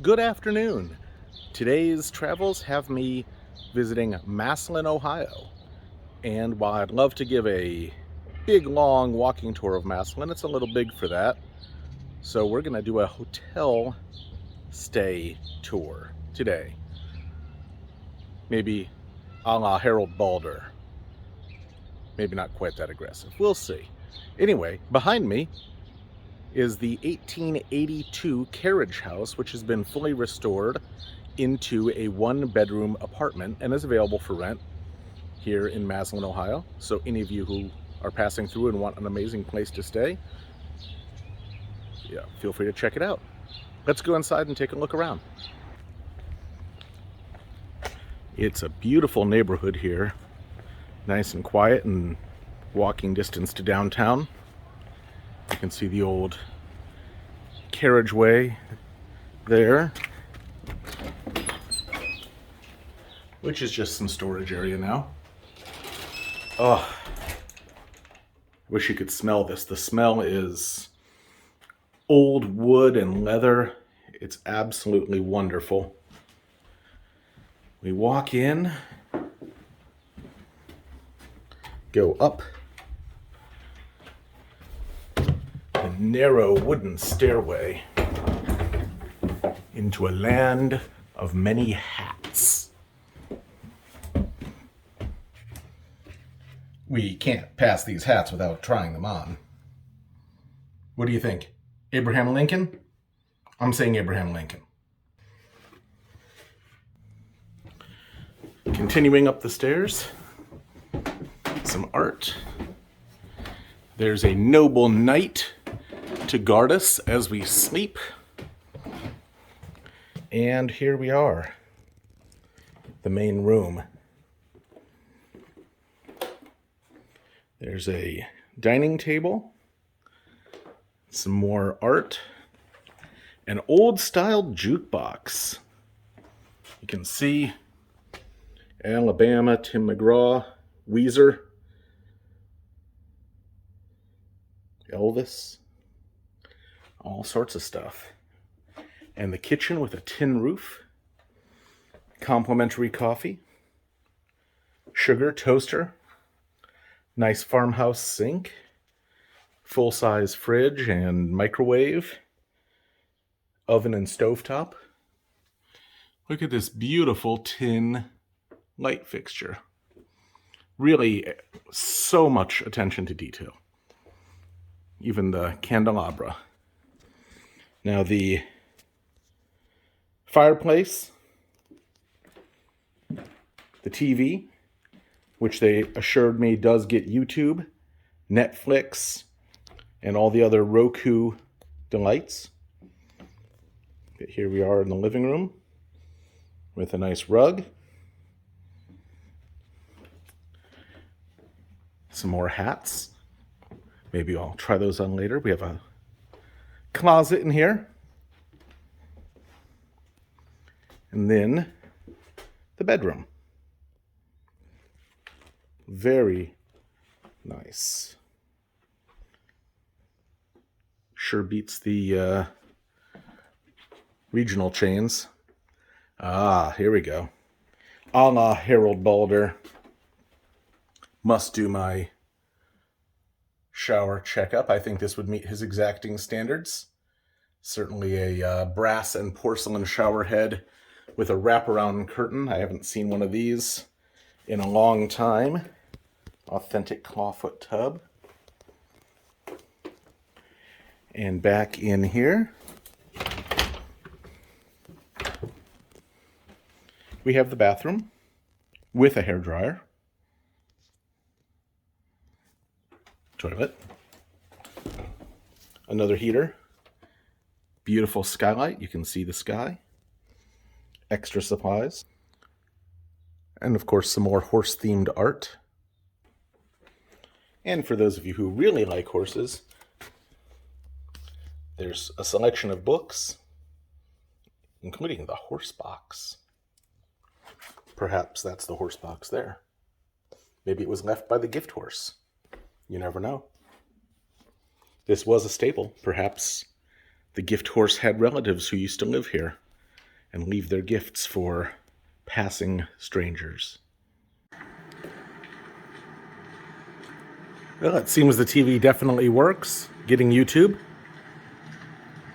Good afternoon. Today's travels have me visiting Maslin, Ohio. And while I'd love to give a big, long walking tour of Maslin, it's a little big for that. So we're going to do a hotel stay tour today. Maybe a la Harold Balder. Maybe not quite that aggressive. We'll see. Anyway, behind me is the 1882 carriage house, which has been fully restored into a one-bedroom apartment and is available for rent here in Massillon, Ohio. So any of you who are passing through and want an amazing place to stay, feel free to check it out. Let's go inside and take a look around. It's a beautiful neighborhood here, nice and quiet and walking distance to downtown. You can see the old carriageway there, which is just some storage area now. Oh, wish you could smell this. The smell is old wood and leather. It's absolutely wonderful. We walk in, go up a narrow wooden stairway into a land of many hats. We can't pass these hats without trying them on. What do you think? Abraham Lincoln? I'm saying Abraham Lincoln. Continuing up the stairs, some art. There's a noble knight to guard us as we sleep. And here we are, the main room. There's a dining table, some more art, an old-style jukebox. You can see Alabama, Tim McGraw, Weezer, Elvis, all sorts of stuff. And the kitchen with a tin roof, complimentary coffee, sugar, toaster, nice farmhouse sink, full-size fridge and microwave, oven and stovetop. Look at this beautiful tin light fixture. Really, so much attention to detail. Even the candelabra. Now the fireplace, the TV, which they assured me does get YouTube, Netflix, and all the other Roku delights. But here we are in the living room with a nice rug. Some more hats. Maybe I'll try those on later. We have a closet in here. And then the bedroom. Very nice. Sure beats the regional chains. Ah, here we go. A la Harold Balder. Must do my shower checkup. I think this would meet his exacting standards. Certainly a brass and porcelain shower head with a wraparound curtain. I haven't seen one of these in a long time. Authentic clawfoot tub. And back in here, we have the bathroom with a hairdryer. Toilet. Another heater. Beautiful skylight. You can see the sky. Extra supplies. And of course, some more horse-themed art. And for those of you who really like horses, there's a selection of books, including the horse box. Perhaps that's the horse box there. Maybe it was left by the gift horse. You never know. This was a stable. Perhaps the gift horse had relatives who used to live here and leave their gifts for passing strangers. Well, it seems the TV definitely works. Getting YouTube.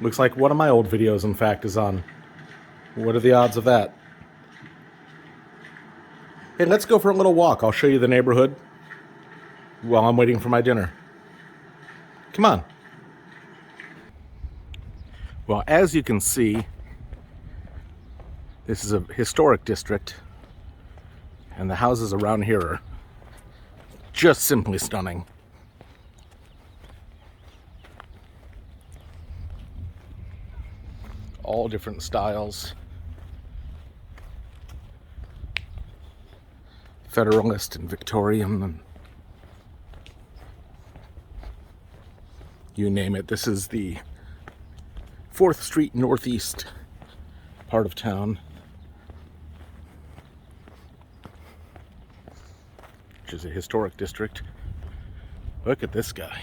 Looks like one of my old videos, in fact, is on. What are the odds of that? Hey, let's go for a little walk. I'll show you the neighborhood while I'm waiting for my dinner. Come on. Well, as you can see, this is a historic district, and the houses around here are just simply stunning. All different styles. Federalist and Victorian and you name it. This is the 4th Street Northeast part of town, which is a historic district. Look at this guy.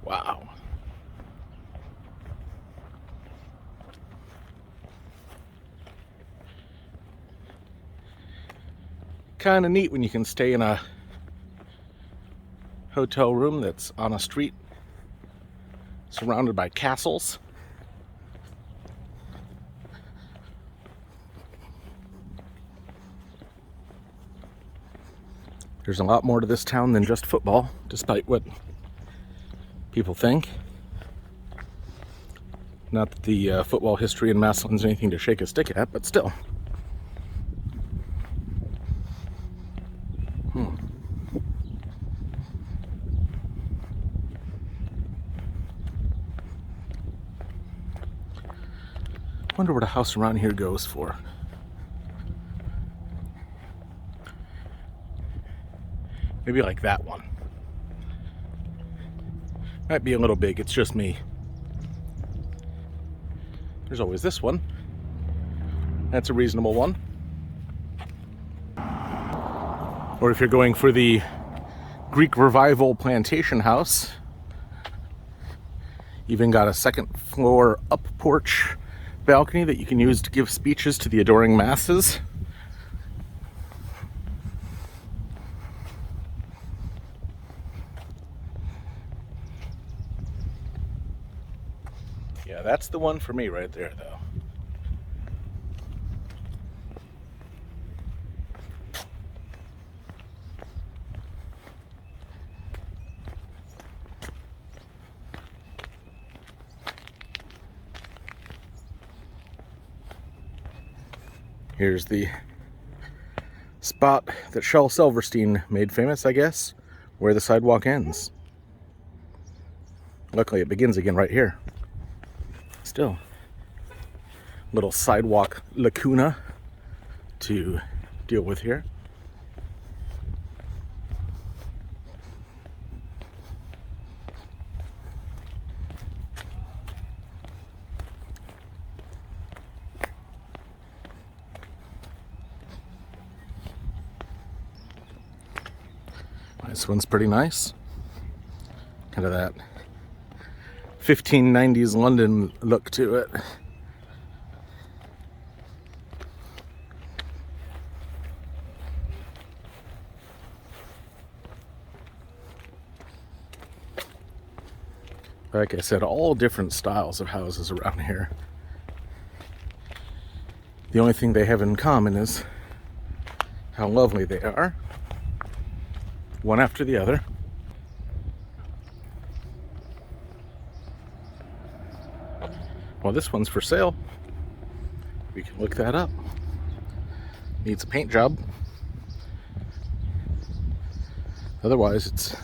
Wow. Kind of neat when you can stay in a hotel room that's on a street surrounded by castles. There's a lot more to this town than just football, despite what people think. Not that the football history in Maslin is anything to shake a stick at, but still. Wonder what a house around here goes for. Maybe like that one. Might be a little big, it's just me. There's always this one. That's a reasonable one. Or if you're going for the Greek Revival plantation house, even got a 2nd floor up porch balcony that you can use to give speeches to the adoring masses. Yeah, that's the one for me right there, though. Here's the spot that Shel Silverstein made famous, I guess, where the sidewalk ends. Luckily, it begins again right here. Still, little sidewalk lacuna to deal with here. This one's pretty nice. Kind of that 1590s London look to it. Like I said, all different styles of houses around here. The only thing they have in common is how lovely they are. One after the other. Well, this one's for sale. We can look that up. Needs a paint job. Otherwise, it's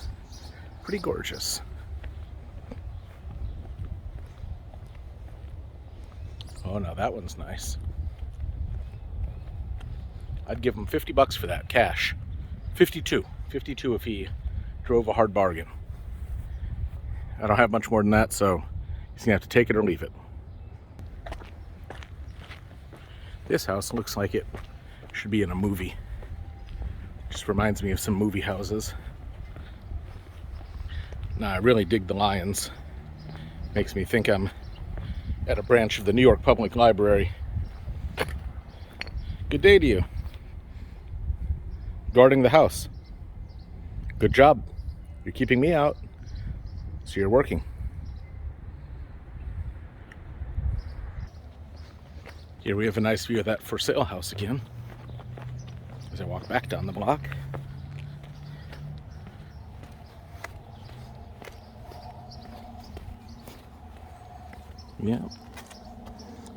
pretty gorgeous. Oh, now that one's nice. I'd give him $50 for that, cash. 52 if he drove a hard bargain. I don't have much more than that, so he's gonna have to take it or leave it. This house looks like it should be in a movie. Just reminds me of some movie houses. Now, I really dig the lions. Makes me think I'm at a branch of the New York Public Library Good day to you. Guarding the house. Good job. You're keeping me out, so you're working. Here we have a nice view of that for sale house again as I walk back down the block. Yeah,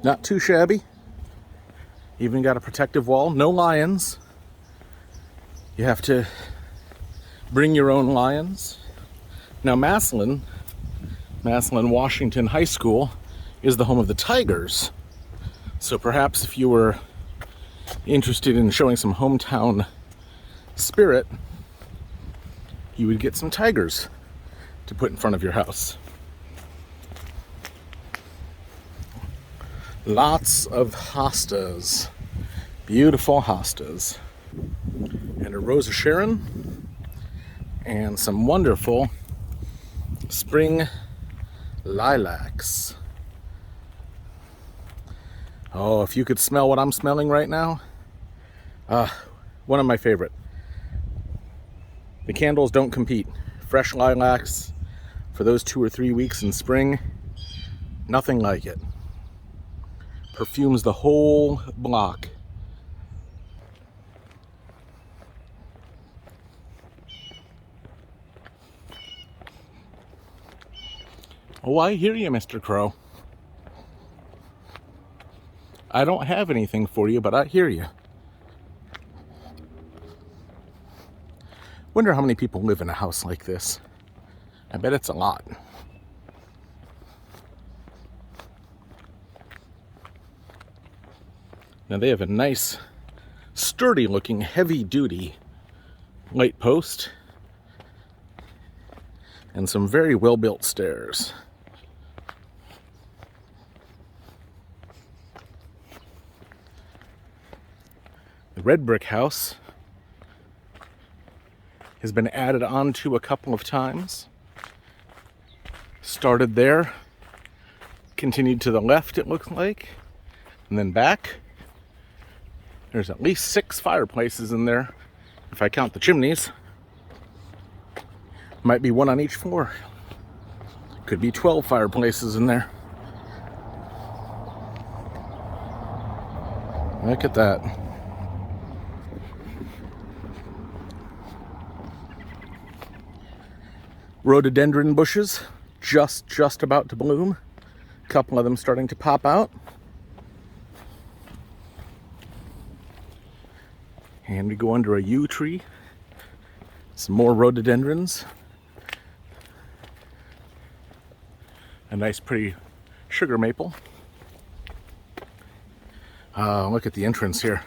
not too shabby. Even got a protective wall. No lions. You have to bring your own lions. Now Maslin, Washington High School is the home of the Tigers. So perhaps if you were interested in showing some hometown spirit, you would get some tigers to put in front of your house. Lots of hostas, beautiful hostas, and a Rose of Sharon, and some wonderful spring lilacs. Oh, if you could smell what I'm smelling right now, one of my favorite. The candles don't compete. Fresh lilacs for those 2 or 3 weeks in spring, nothing like it. Perfumes the whole block. Oh, I hear you, Mr. Crow. I don't have anything for you, but I hear you. Wonder how many people live in a house like this. I bet it's a lot. Now they have a nice, sturdy looking, heavy duty light post and some very well built stairs. The red brick house has been added onto a couple of times. Started there, continued to the left, it looks like, and then back. There's at least 6 fireplaces in there, if I count the chimneys. Might be one on each floor. Could be 12 fireplaces in there. Look at that. Rhododendron bushes, just about to bloom. A couple of them starting to pop out. And we go under a yew tree. Some more rhododendrons. A nice pretty sugar maple. Look at the entrance here.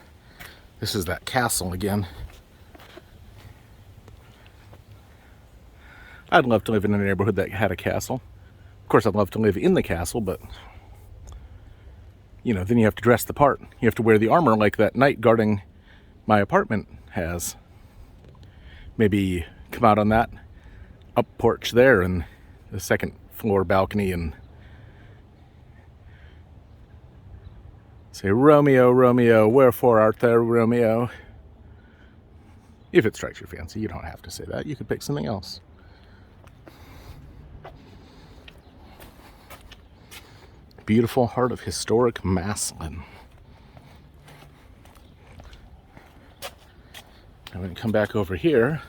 This is that castle again. I'd love to live in a neighborhood that had a castle. Of course, I'd love to live in the castle, but you know, then you have to dress the part. You have to wear the armor like that knight guarding my apartment has. Maybe come out on that up porch there and the second floor balcony and say, Romeo, Romeo, wherefore art thou, Romeo? If it strikes your fancy, you don't have to say that. You could pick something else. Beautiful heart of historic Maslin. I'm going to come back over here.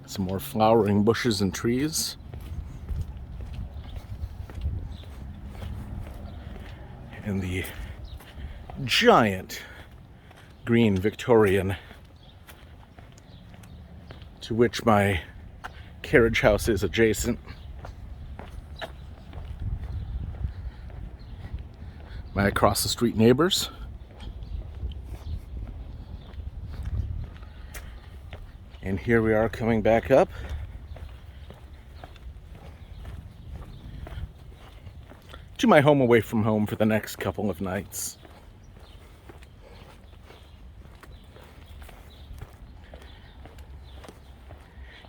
Some more flowering bushes and trees. And the giant green Victorian to which my carriage house is adjacent. My across the street neighbors. And here we are coming back up to my home away from home for the next couple of nights.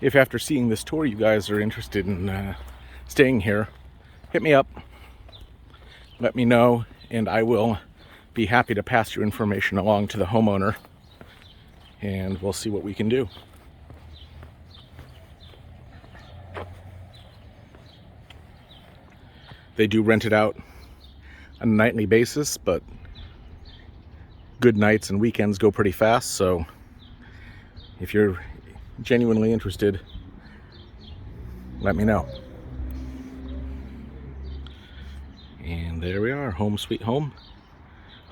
If after seeing this tour you guys are interested in staying here, hit me up, let me know, and I will be happy to pass your information along to the homeowner, and we'll see what we can do. They do rent it out on a nightly basis, but good nights and weekends go pretty fast, so if you're genuinely interested, let me know. And there we are, home sweet home.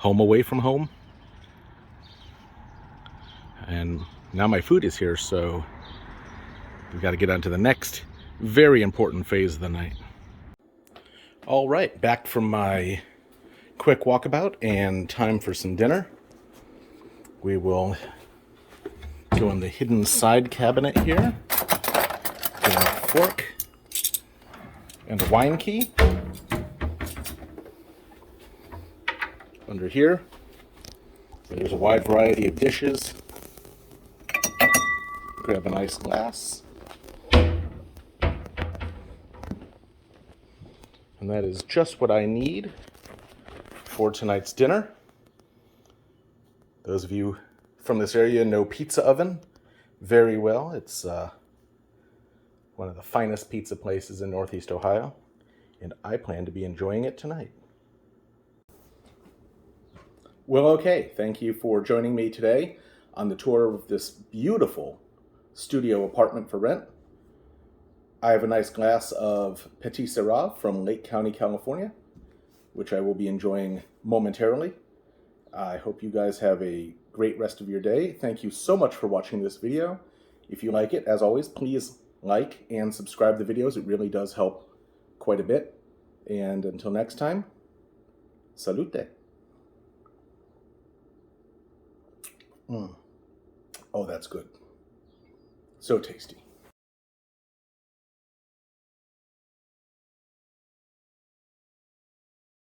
Home away from home. And now my food is here, so we've got to get on to the next very important phase of the night. All right, back from my quick walkabout and time for some dinner. We will go in the hidden side cabinet here. Get a fork and a wine key. Under here, there's a wide variety of dishes. Grab a nice glass. And that is just what I need for tonight's dinner. Those of you from this area know Pizza Oven very well. It's one of the finest pizza places in Northeast Ohio, and I plan to be enjoying it tonight. Well, okay, thank you for joining me today on the tour of this beautiful studio apartment for rent. I have a nice glass of Petit Syrah from Lake County, California, which I will be enjoying momentarily. I hope you guys have a great rest of your day. Thank you so much for watching this video. If you like it, as always, please like and subscribe to the videos. It really does help quite a bit. And until next time, salute. Oh, that's good. So tasty.